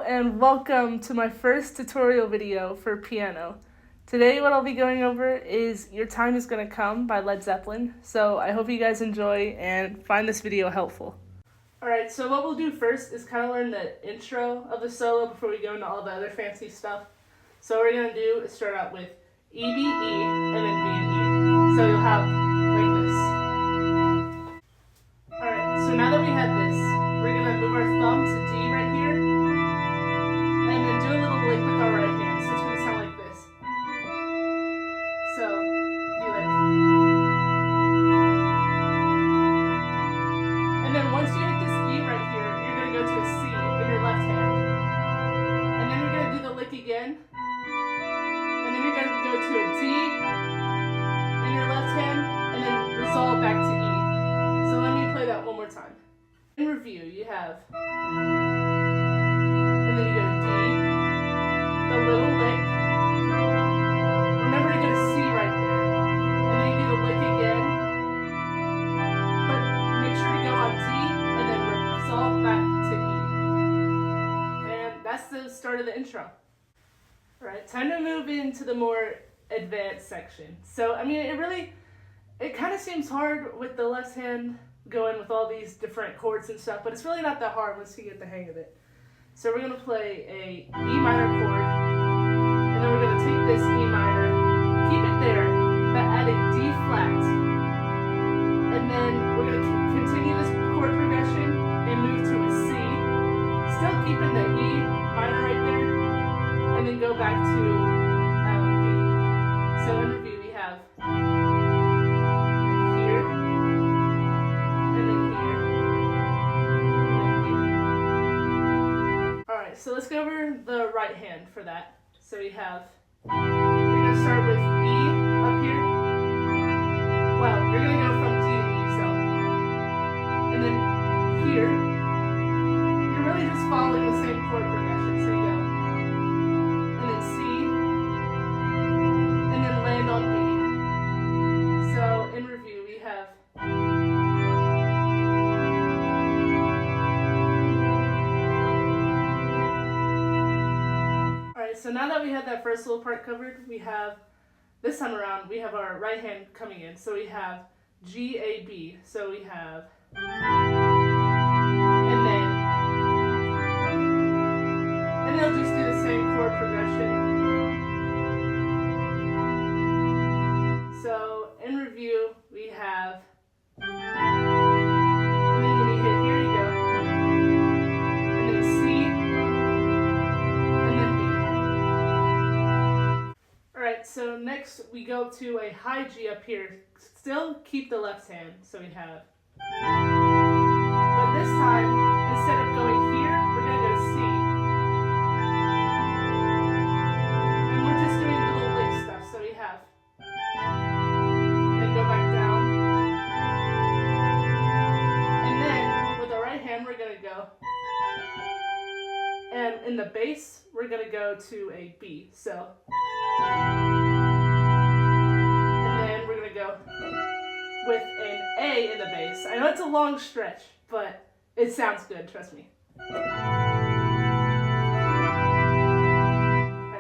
and welcome to my first tutorial video for piano. Today what I'll be going over is Your Time Is Gonna Come by Led Zeppelin, so I hope you guys enjoy and find this video helpful. Alright, so what we'll do first is kind of learn the intro of the solo before we go into all the other fancy stuff. So what we're going to do is start out with E, B, E, and then B and E. So you'll have like this. Alright, so now that we have this, we're going to move our thumb to D right here, and then do a little lick with our right hand, so it's going to sound like this. So, you lick. And then once you hit this E right here, you're going to go to a C in your left hand. And then you're going to do the lick again. And then you're going to go to a D in your left hand, and then resolve back to E. So let me play that one more time. In review, you have, and then you go to D, the little lick. Remember to go to C right there, and then you do the lick again. But make sure to go on D, and then resolve back to E. And that's the start of the intro. Alright, time to move into the more advanced section. So, I mean, it kind of seems hard with the left hand going with all these different chords and stuff, but it's really not that hard once you get the hang of it. So we're going to play a E minor chord, and then we're going to take this E minor, keep it there, but add a D flat, and then we're going to continue this chord progression and move to a C, still keeping the E minor right there, and then go back to B. So in review we have here, and then here, and here. Alright, so let's go over the right hand for that. So we have, we're going to start with E up here. Well, you're going to go from D to E, so. And then here, you're really just following the same chord progression. So you go, and then C, and then land on B. So in review, we have, alright, so now that we have that first little part covered, we have, this time around, we have our right hand coming in. So we have G, A, B. So we have, and they'll just do the same chord progression. So in review, we have, and then when you hit here, you go, and then C, and then B. Alright, so next we go to a high G up here. Still keep the left hand, so we have, but this time, instead of going here, we're going to go to C. And we're just doing little lick stuff, so we have, and go back down. And then, with the right hand, we're going to go, and in the bass, we're going to go to a B, so. And then we're going to go with an A in the bass. I know it's a long stretch, but it sounds good, trust me. Alright,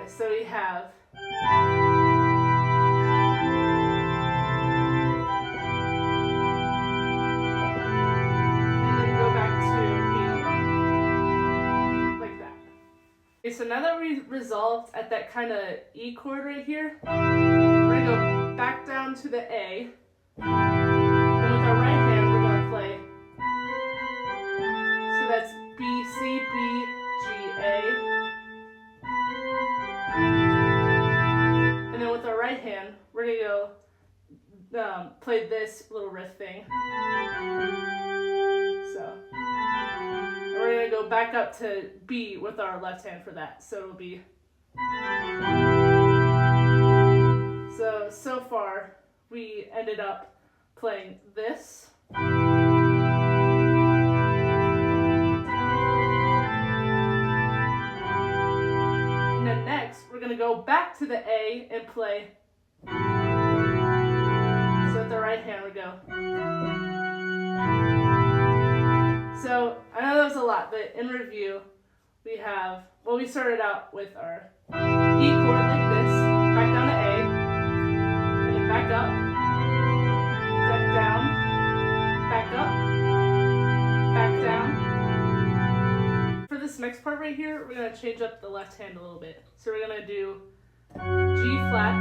so we have, and then go back to B, like that. Okay, so now that we resolved at that kind of E chord right here, we're going to go back down to the A. And with our right hand, we're going to play, so that's B, C, B, G, A. And then with our right hand, we're going to go play this little riff thing. So, and we're going to go back up to B with our left hand for that. So it'll be, so far, we ended up playing this. And then next, we're going to go back to the A and play. So with the right hand, we go. So I know that was a lot, but in review, we have, well, we started out with our E chord like this, back down to A, and then back up, down, back up, back down. For this next part right here, we're going to change up the left hand a little bit. So we're going to do G flat,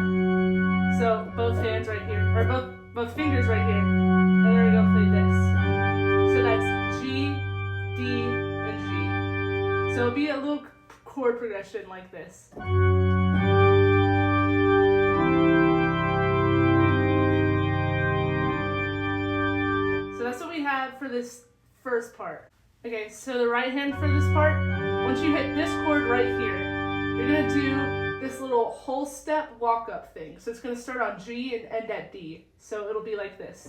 so both hands right here, or both fingers right here, and then we're going to play this. So that's G, D, and G. So it'll be a little chord progression like this. So that's what we have for this first part. Okay, so the right hand for this part, once you hit this chord right here, you're going to do this little whole step walk up thing. So it's going to start on G and end at D. So it'll be like this.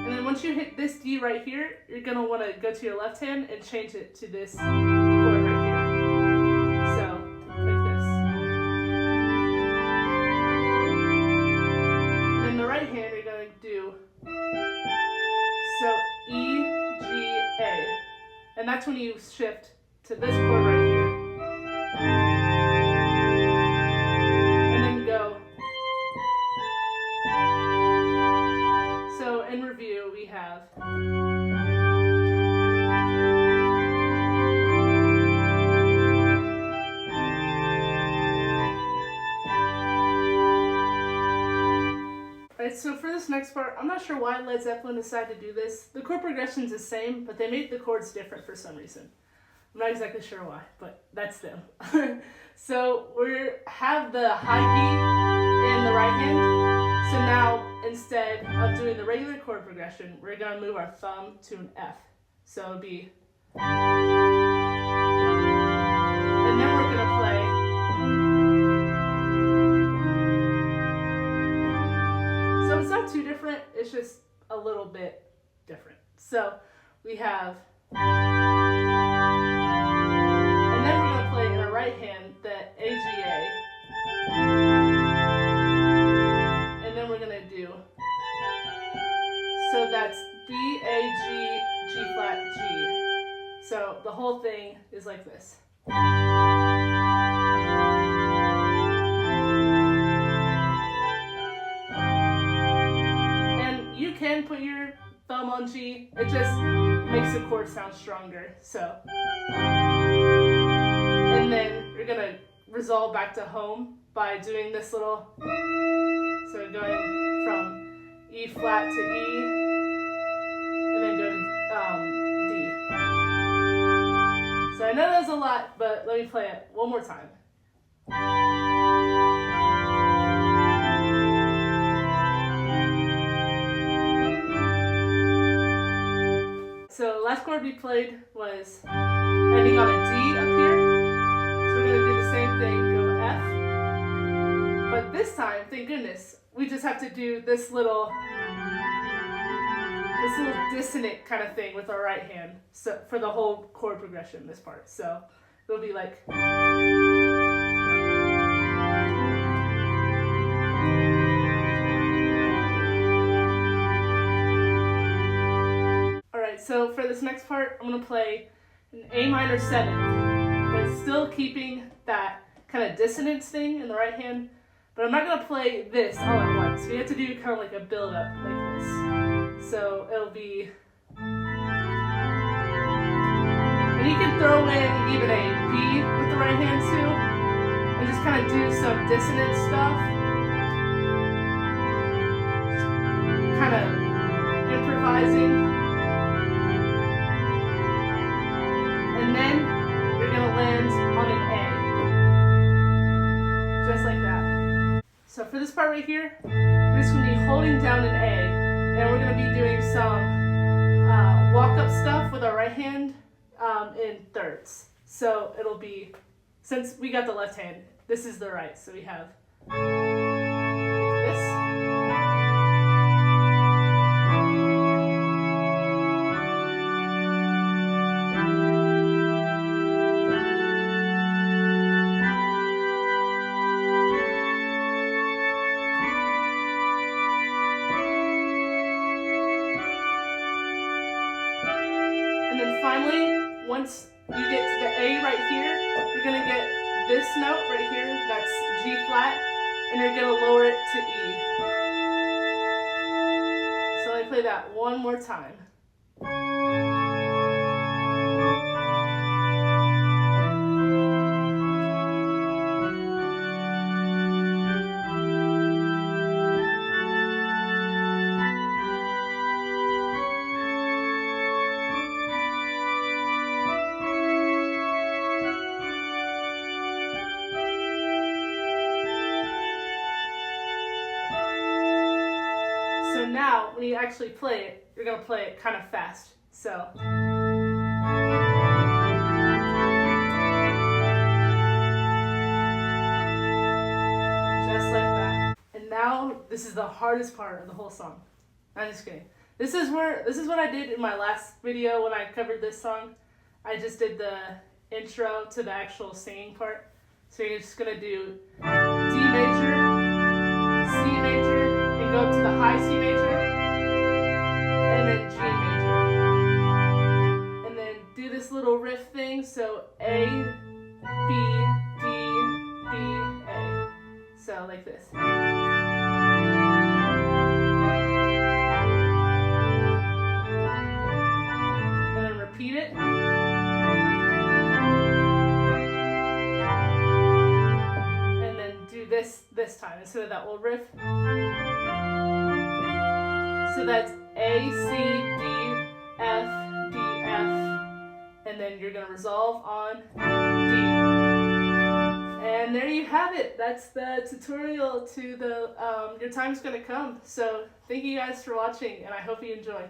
And then once you hit this D right here, you're going to want to go to your left hand and change it to this chord right here. So, like this. And then the right hand, you're going to do, so E, G, A. And that's when you shift to this chord right here. And then go. So in review, we have Alright, so for this next part, I'm not sure why Led Zeppelin decided to do this. The chord progression's the same, but they made the chords different for some reason. I'm not exactly sure why, but that's them. So we have the high D in the right hand. So now, instead of doing the regular chord progression, we're going to move our thumb to an F. So it'll be, and then we're going to play. So it's not too different, it's just a little bit different. So we have, and then we're going to play in our right hand the AGA. And then we're going to do, so that's B, A, G, G flat, G. So the whole thing is like this. You can put your thumb on G, it just makes the chord sound stronger. So, and then you're gonna resolve back to home by doing this little, so going from E flat to E, and then go to D. So I know that's a lot, but let me play it one more time. So the last chord we played was ending on a D up here. So we're going to do the same thing, go F. But this time, thank goodness, we just have to do this little dissonant kind of thing with our right hand, so for the whole chord progression, this part. So it'll be like, so for this next part, I'm going to play an A minor 7, but still keeping that kind of dissonance thing in the right hand. But I'm not going to play this all at once. We have to do kind of like a build up like this. So it'll be, and you can throw in even a B with the right hand too, and just kind of do some dissonant stuff. Kind of improvising. And then you're going to land on an A. Just like that. So for this part right here, we're just going to be holding down an A. And we're going to be doing some walk-up stuff with our right hand in thirds. So it'll be, since we got the left hand, this is the right. So we have this. finally, once you get to the A right here, you're going to get this note right here, that's G flat, and you're going to lower it to E. So let me play that one more time. So now, when you actually play it, you're going to play it kind of fast. So. Just like that. And now, this is the hardest part of the whole song. I'm just kidding. This is what I did in my last video when I covered this song. I just did the intro to the actual singing part. So you're just going to do D major, C major, and go up to the high C major, and then G major. And then do this little riff thing, so A, B, D, B, A. So like this. And then repeat it. And then do this time instead of that old riff. So that's A, C, D, F, D, F, and then you're going to resolve on D. And there you have it. That's the tutorial to the Your Time's Gonna Come. So thank you guys for watching, and I hope you enjoy.